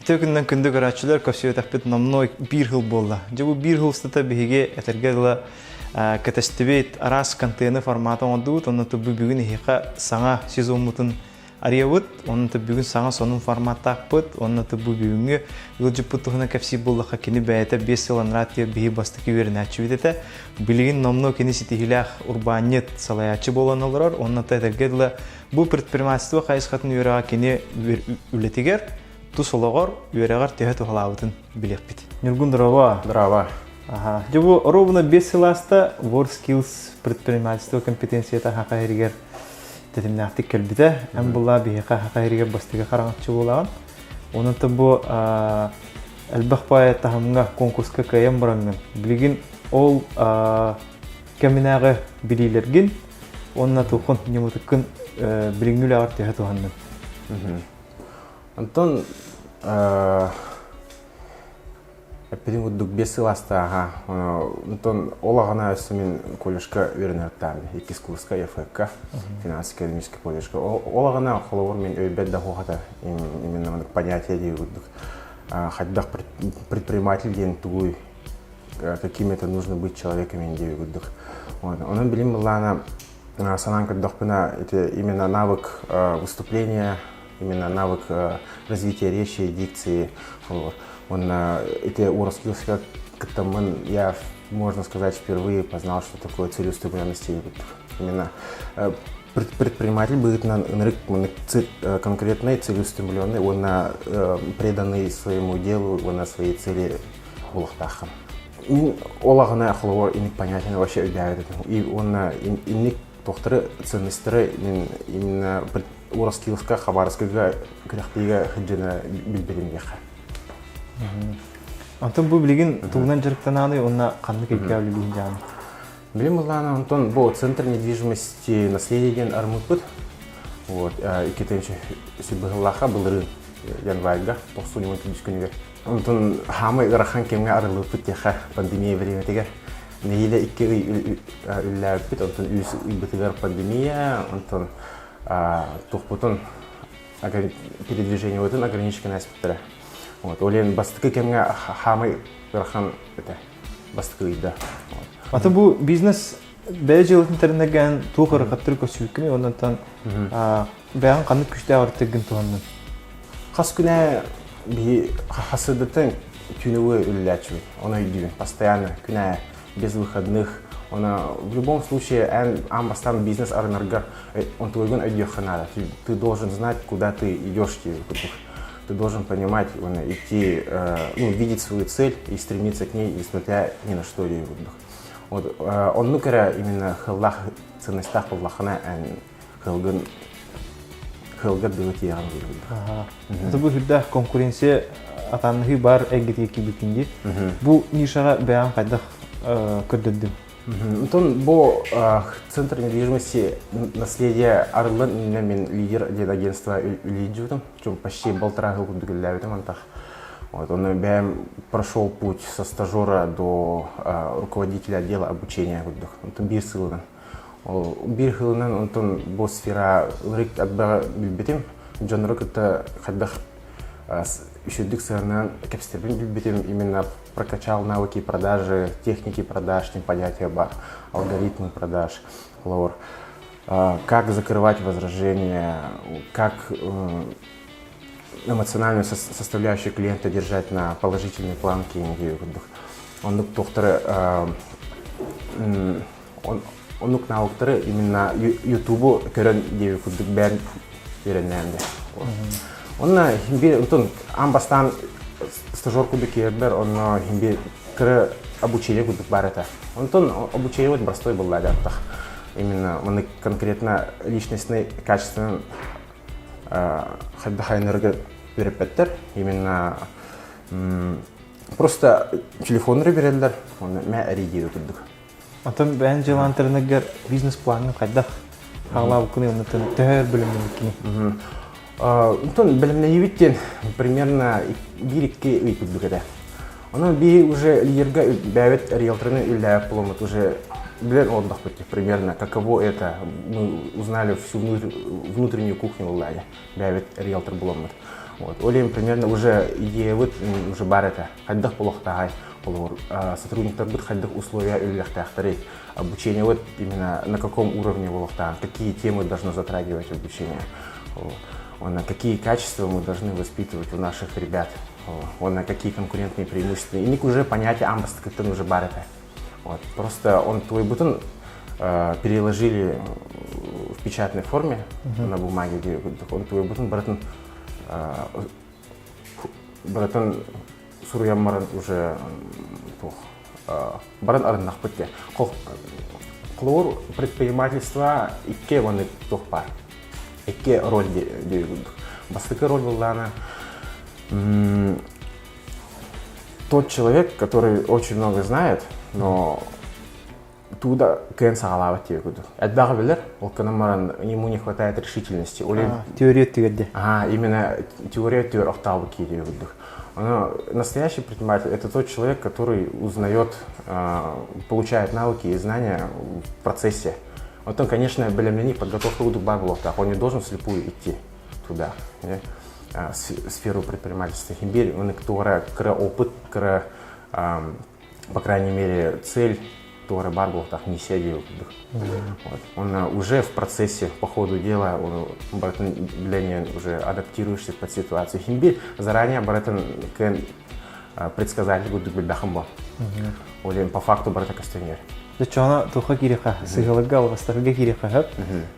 Tökünden kündü görәчеләр көпсөтәппет намной бир хил булды. Җу бир хил стата биге этергәдә катастыбет арас контейнер форматы ондут, онны ту бүген хика саңа сезон мутын ариявыт, онны ту бүген саңа сонун форматта пыт, онны ту бүгенге юлҗы путугына кәпси булды хакини бәйтә 5 ел анратия биге бастыки вернәчү битә. Билеген намной кенеситилях урбанет салаячы боланалар, онны та этергәдә бу предпринимательство хайсхатын юрага кене үлетигер тусологор юрагар тәһәт халавытын билек бит. Нургун дрова. Дрова. Ага. Жабу ровно без силаста work skills предпринимательство компетенцията хакайригер тетимнахты келбиде. Ам була биха хакайригер бастыга караңчы булаган. Онун табу албахпая тахамга конкурска каям баранган. Билген ол каминага билилерген онна тухон немутыкын билингүләр тәһәт ханнан. Антон Эпидем удук бесиласта, Антон олагана өсімен колледжка вернерттан, екіз курска ЕФК, финансово-экономический колледжка. Олагана холовор мен өйбет да хохата, именно понятие дей удук. Ходдах предприниматель ден тугуй, каким это нужно быть человеком дей удук. Он билим была на сананка дохпина, это именно навык выступления, именно навык развития речи и дикции. Он эти уроки, как-то я, можно сказать, впервые познал, что такое целеустремленность. Именно предприниматель будет конкретный, целеустремленный, он преданный своему делу, он на своей цели улахтахам. Олагана ахловар иник понятен вообще удивляет. И он иник тохтары ценностары именно уроскилска хабарскага крахтига хиджина билберимгеха. Антон бу билген тугнан жарыктананы онна кандай кепкәле билген жаны. Билем улана Антон бу центр недвижимости наследиен армыкпыт. Вот, икетенче сибыллаха булры январьга 90 күнгә. Антон хамы рахан кемгә арылып тиха пандемия времетеге. Нейле ике үлләп Антон үз битегәр пандемия, Антон тухпутун передвижение вот ограниченные аспекты. Вот, олен бастыкы кемге хамы рахан это бастыкы да. Ата бу бизнес бәҗел интернеттен тухыр каттыр көсүкме ондан бәян каны күчтә артыгын туганнан. Хас күнә би хасыдытын күнүе үлләчү. Оны идибин постоянно күнә без выходных. Он в любом случае амбастан бизнес арнаргар он твой надо. Ты должен знать, куда ты идешь. Ты должен понимать, идти, видеть свою цель и стремиться к ней, несмотря ни на что. Вот, он нукера именно хеллах ценностях Аллахана, хелган дылыти яган. Это будет да конкуренция атанхи бар эгетеки битинди. Бу нишага бәян кайдах көрдөдүм. Антон, бо центр недвижимости наследия Арлан, мен лидер агентства Лидиутом, чем почти 1,5 года гуляет антах. Вот он прошел путь со стажера до руководителя отдела обучения. Он бирсылынан. Бирсылынан он бо сфера рик отбора билбетим. Джанрок это ходах еще диксернан капстербин билбетим именно прокачал навыки продажи, техники продаж, понятия бар, алгоритмы продаж, лор, как закрывать возражения, как эмоциональную составляющую клиента держать на положительной планке. Он науктары именно ютубу көрен деви кудук бәрін үйреннәнді. Он амбастан стажерку бекербер, он кре обучение кудук барета. Он обучение вот простой был ладятах. Именно он конкретно личностный, качественный хаддахайнерга перепеттер. Именно просто телефон реберелдер, он мя оригирует кудук. А там бән желантернегер бизнес-планын кайдах халау кыны онтон тәһәр белемнең. Антон белемне ебиттен примерно 1-2 үй кудукада. Она би уже лидерга бәвет риэлторны үлләп булмат уже билен отдых пойти примерно каково это. Мы узнали всю внутреннюю кухню Уллая. Бәвет риэлтор булмат. Вот. Олем примерно уже вот уже бар это. Хайдах полохтагай. Сотрудник будет ходить условия или обучение вот именно на каком уровне волохтан, какие темы должно затрагивать обучение, на какие качества мы должны воспитывать у наших ребят, на какие конкурентные преимущества. И уже понятие амбаст, как то уже барета. Вот. Просто он твой бутон переложили в печатной форме на бумаге, где он твой бутон братан Сурьяммаран уже баран арнах путте. Клор предпринимательства икке вон тохпар. Икке роль делают. Бастыка роль была тот человек, который очень много знает, но туда кен сагалавать егуду. Эддага билер, ему не хватает решительности. Теория тигде. Именно теория октавы егуду. Настоящий предприниматель – это тот человек, который узнает, получает навыки и знания в процессе. Вот он, конечно, для меня подготовка у Дубабилов, он не должен вслепую идти туда, в сферу предпринимательства. Химбирь, он опыт, по крайней мере, цель, который Барбилов не сидел. Он уже в процессе, по ходу дела, для него уже адаптируешься под ситуацию. Химбирь заранее предсказатель будет бельдахамбо. По факту барата костюмер. Зачем туха кириха, сыгалга алгастага кириха,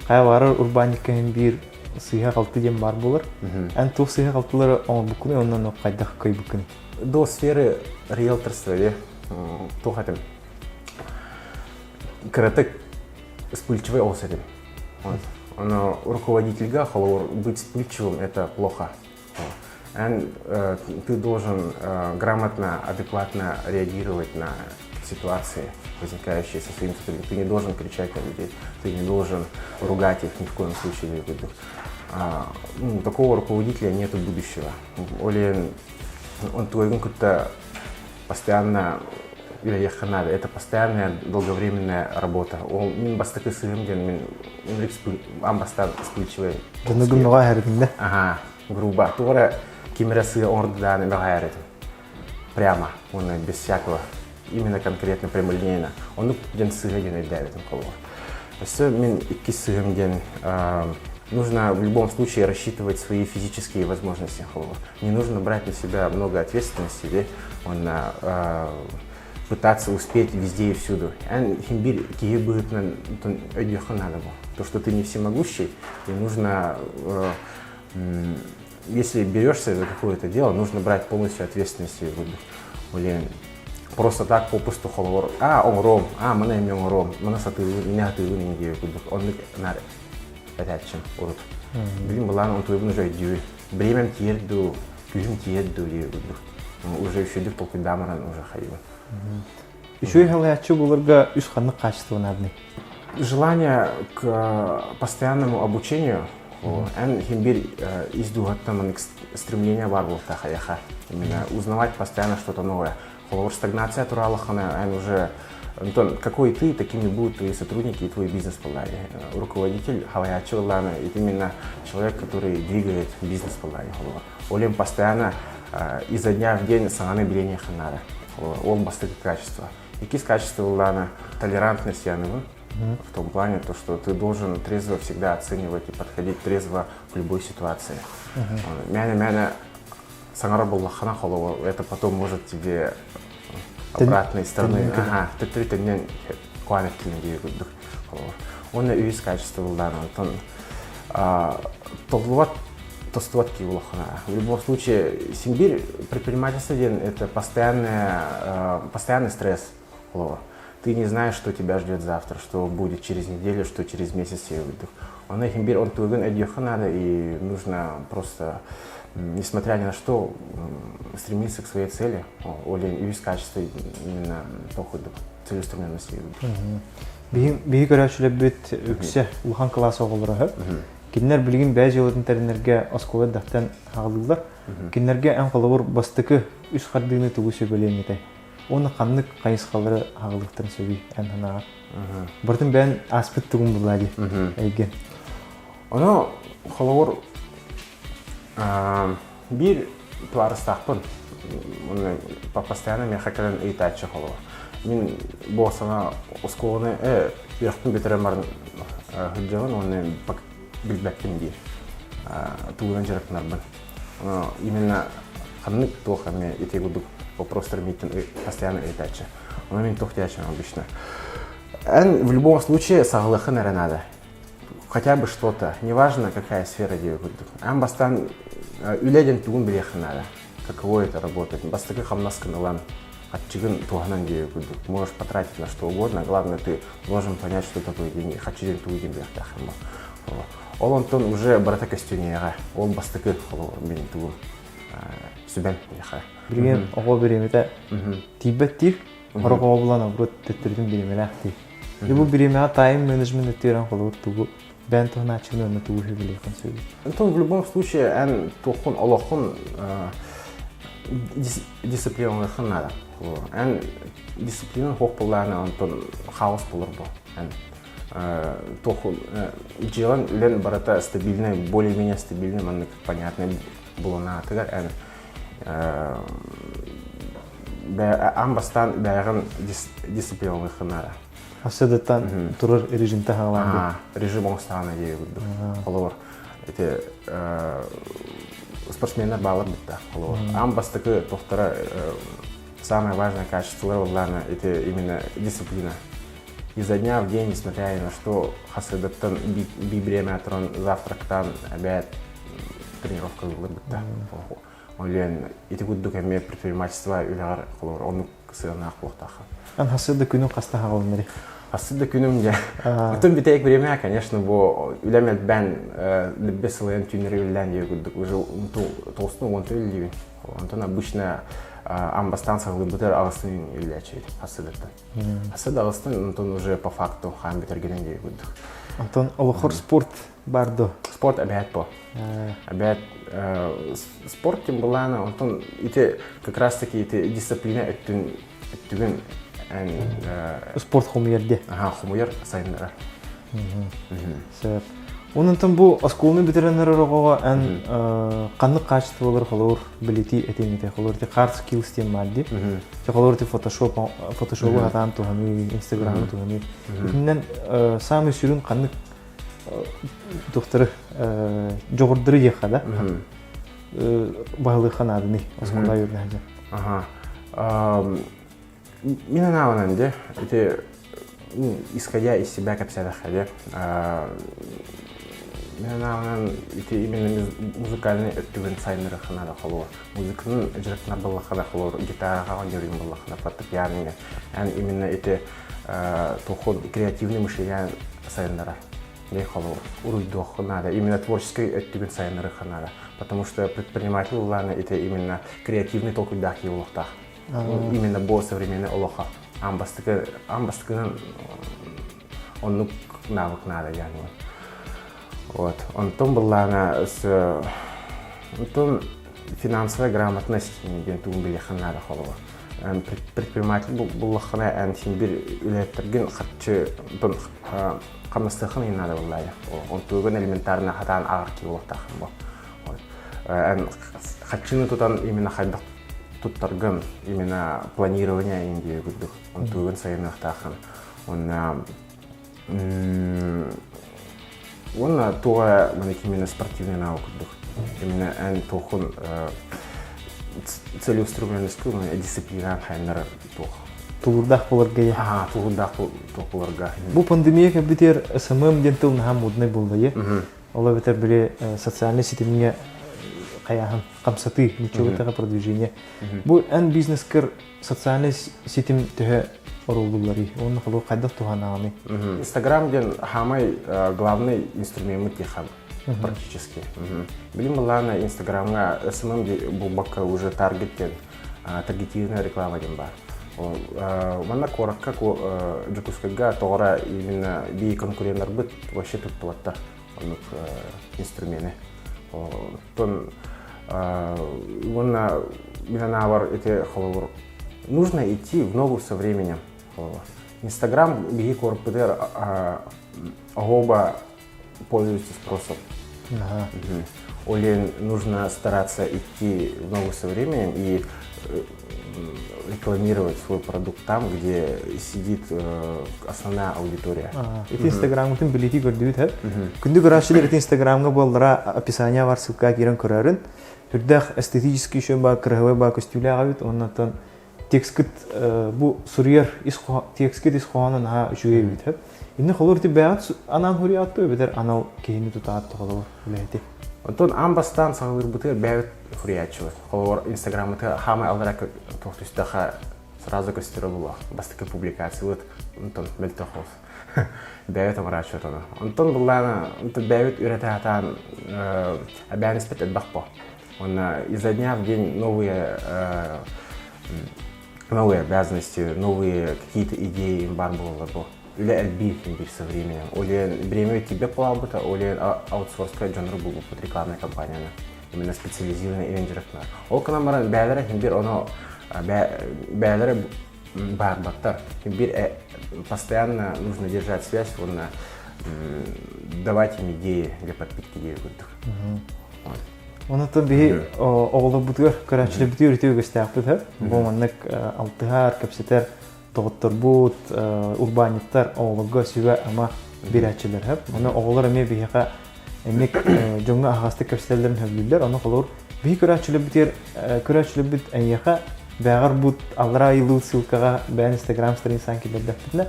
хайвары урбаник химбирь сыга калты дем бар булар. Ан тух сыга калтылары он букуны оннан кайдах кай букуны. До сферы риэлторства, тухатым. Каратек вспыльчивый осадим. Но руководитель быть вспыльчивым – это плохо. Ты должен грамотно, адекватно реагировать на ситуации, возникающие со своими сотрудниками. Ты не должен кричать на людей, ты не должен ругать их ни в коем случае. Такого руководителя нет будущего. Он твой как-то постоянно это постоянная долговременная работа. Он бастакы сыгымден, он вспыльчивый. Грубо. Тора кимерасы орданы багайрит. Прямо, он без всякого, именно конкретно прямолинейно. Он ден сыгымден и давит на коло. Все мин икки сыгымден. Нужно в любом случае рассчитывать свои физические возможности. Не нужно брать на себя много ответственности. Пытаться успеть везде и всюду. Химбирь будет то, что ты не всемогущий, и нужно, если берешься за какое-то дело, нужно брать полностью ответственность. Просто так попусту холовор. Он ром, мы имеем ром, мы нас он чем урут. Он твой уже дюй. Бремен тирду, кюжим тирду, уже еще дюк полку дамаран уже хаива. Еще и халаячу буларга үш ханны качество надны. Желание к постоянному обучению, химбирь издугаттан стремление барбулта хаяха. Именно узнавать постоянно что-то новое. Стагнация туралахана, уже какой ты, такими будут твои сотрудники и твой бизнес полай. Руководитель халаячу лана, это именно человек, который двигает бизнес полай. Олем постоянно изо дня в день саманы брение ханара. Он бастык качества. И качество лана толерантность в том плане, что ты должен трезво всегда оценивать и подходить трезво в любой ситуации. Мяна сангара буллахана холова, это потом может тебе обратной стороны. Ты он и из качества лана. В любом случае, Симбирь, предпринимательство это постоянный стресс. Ты не знаешь, что тебя ждет завтра, что будет через неделю, что через месяц. Он и нужно просто, несмотря ни на что, стремиться к своей цели. И из качества именно целеустремленности. Биги көрәчүләп бит үксә улхан классы оғылыры. Кинлер билген бәз елатын тәрінерге асколы дақтан хағылылар. Кинлерге ән қалауыр бастықы үш қардығыны тұғы сөбелейін етай. Оны қанлық қайысқалары хағылықтарын сөбей ән ханағар. Бұртын бән аспыт тұғын бұлады әйген. Оны қалауыр бир туарыстақпын. Постоянно мен хакерен ыйтачы холова. Мен болсана осколаны бирақтын бетерем барын хүлжавын, оны билбәттім бир. Туғынан жарықтынарбын. Именно қаннық тоқа мен етегудық вопростар митін постоянно ыйтачы. Оны мен тоқтячым обычно. В любом случае сағылықы нәрі надо. Хотя бы что-то, неважно какая сфера делают. Бастан үледен тугун билехин надо. Каково это работает. Бастакы хамнаскан алан отчиган туганан делают. Можешь потратить на что угодно, главное ты должен понять, что такое деньги. Хачиден тугин билехтахама. Ол онтон уже барата костюнега. Ол бастакы холо мен тугун сүбен билеха. Билген ого беремете тибеттир. Хорого булана брот теттердин билемелахти. Бу билемега тайм менеджмент терен холо тугу. Бенту начали на ту уже великом свете. Антон в любом случае, ан тухун алохон дисциплина надо. Ан дисциплина хохполана Антон хаос полурбо. Ан тухун делан лен барата стабильный, более-менее стабильный, man понятный было на тагар. Ан бастан бәрін дисциплина надо. Асадаттан турар режим тахаланды. Режим оңыстағана дейі күрді. Қолуыр. Спортсменлер бағылар бітті. Ам бастықы тоқтара самое важное качество оларына именно дисциплина. Изо дня в день, несмотря ни на что, хасадаттан бибремя тұрын завтрактан обед тренировка ғылыр бітті. Ойлен, еті күдді кәме предпринимательство үліғар қолуыр. Оны сыйына ақылықтақы. Хасыда күнү каста хагалмыри. Хасыда күнүмде. Бүтүн битек время, конечно, бу үлемет бен лебесылын тюнери үллән егүддүк. Уже толстун он төллү. Антон обычно амбастанция глубитер агыстын үлләчейди хасыдаттан. Хасыда агыстын антон уже по факту хам битергенен егүддүк. Антон олохор спорт бардо. Спорт обед по. Обед спорт тем булана антон ите как раз таки ите дисциплина өттүгүн спорт хомуерде. Хомуер сайындара. Себеп. Онунтан бу осколны битереннер рогога ан канлык качестволор холор билети этемите холор те hard skills тем мадди. Те холор те фотошоп хатан тухами инстаграм тухами. Иннен самый сүрүн канлык доктор жогордуру ехада. Багылы ханадыны осколда юрнажа. Мен анауынан исходя из себя капсадаха, мен анауынан именно музыкальный өттігін сайыныры қанада қолуы. Музыканың жүректіна болы қана қолуы, гитараға өндерген болы қана, фортепианоға. Именно тухун креативный мышление сайыныры қолуы. Уруйдуқ қанада, именно творческий өттігін сайыныры қанада. Потому что предприниматель оланы именно креативный толкудақ еуылықтақ. Именно бо современный олоха. Амбастыгын оннук навык надо яны. Вот. Онтон была финансовая грамотность ден тугун билехан надо холова. Предприниматель был хана ан симбир үлеттерген хатчы тон камастыхын и надо было. Он тугун элементарно хатан агырки болтахын бо. Вот. Ан хатчыны тутан именно хайдак туттарган именно планирование Индии гуддук. Он туган сайынах тахан. Он туга именно спортивный навык гуддук. Именно ан тухун целеустремленность кылмы дисциплина хайнара тух. Тулурдах боларга я. Тулурдах боларга. Бу пандемия битер СММ дентыл наха модный болду я. Ола битер биле социальный сетемне каяхан камсаты ничего такого продвижения. Бу ан бизнескер социальный сетем төһө орулдулары. Он халу кайда тухананы. Инстаграм ден хамай главный инструмент тихан практически. Билим лана Инстаграмга СММ бу бака уже таргетен таргетированная реклама ден бар. Мана коракка жукускага тогора именно би конкуренттер бит вообще тут платта инструменты. Тон нужно идти в ногу со временем. Инстаграм беги корпудер оба пользуются спросом. Олен нужно стараться идти в ногу со временем и рекламировать свой продукт там, где сидит основная аудитория. Это Инстаграм'ın билети gördüğü hep. Күндү көрәшелер это Инстаграм'га болдыра описание бар, ссылка кирен көрәрен. Үрдәх эстетический шөм бар, красивый бар костюмлар бит, оннан текст бу сурьер текст исхуанын ха үчүгө бит hep. Инде холор ти бәят анан хуриятты бетер анау кейини тутат холор билети. Онтон амбастан сагыр бутер бәят хуриячы. Холор Инстаграм'да хамы алдарак тохтустаха сразу костюры бастыкы публикация вот онтон мелтохов. Бәят амрачы тона. Онтон буллана онтон бәят үрәтәтан абянис петет бахпо. Он изо дня в день новые обязанности, новые какие-то идеи им бар было. Или альбих им со временем. Или время тебе плавбута, или аутсорска жанры был под рекламной кампанией. Именно специализированный или директор. Ол канамара бәләре химбир оно бәләре барбаттар. Химбир постоянно нужно держать связь, давать им идеи для подпитки идеи. Онотон бии оғылы бұтығыр көрәншілі біті үрітеу көстәк бұд хәп. Бұл маннық алтығар, кәпсетер, тоғыттыр бұд, урбаниттар оғылыға сүйі ама берәтшілер хәп. Оны оғылыр әме бейіға әмек жоңға ағасты кәпсетерлерін хөбілдер. Оны қолыр бей көрәншілі бұд әйеға бәғар бұд алыра айылу сылқаға бән Инстаграм страницаң келерді бұдына.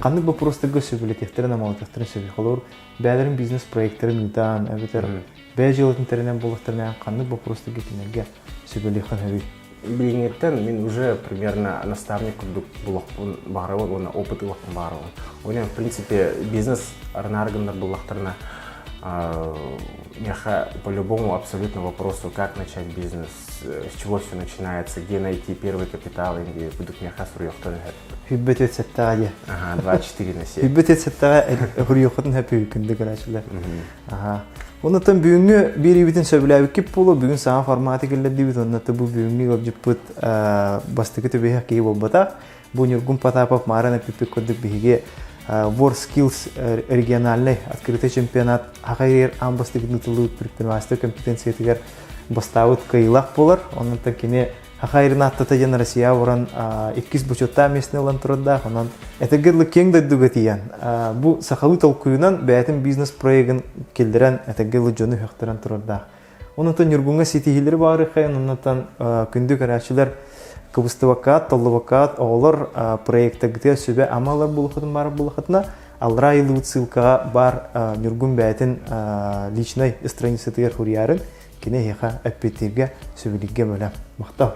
Қандық бұл простыға сөбілі тектерін, амалықтықтырын сөбі қолыр бәлерін бизнес проекттері мүйтан, әбетер бәжелетін терінен болықтырынан қандық бұл простыға кенерге сөбілі қан әбей. Билингеттен мен уже примерно наставник булақпын бағырауын, оны опыты лақпын бағырауын. Оны, в принципе, бизнес арнаргындар булақтырына по-любому абсолютно вопросу, как начать бизнес, с чего все начинается, где найти первый капитал, где будут меха сурьёхтан хэп. Хүббет өтсеттаға де. 24/7. Хүббет өтсеттаға хүрьёхтан хэп үйкінді көрәшілер. Онытын бүгінгі бері бітін сөбіләуі кеп болу, бүгін саңа форматы келді бит, оныты бұл бүгінгі өбжіп бұд бастығы төбеге кейі болбата. Бұл нюргун патапап марана пипек көрдік бігеге WorldSkills региональный открытый чемпионат хақайыр амбастығы нұтылы предпринимательство компетенциятығар бастауыт кайылақ болар. Онытын кене хақайырын аттата жан Россия оран 2 бөчетта местіне олан тұрыдда. Онын әтігірлі кең дайдуға тиян. Бұл сақалы толқуынан бәйтін бизнес проегін келдірен әтігірлі жоны хөқтірен тұрыдда. Онытын нюргунға сетихилері бағыры қайын. Онытын күнді көрәшілер Кыбыстывакат, толлывакат, оғылыр проекттігіте сөбе амалар бұлықытын бары бұлықытына алыра айылы ұтсылқаға бар нүргін бәйтін личной страницетігер хұриярын кене еқа әппеттерге сөбелікке бөлі. Мақтау.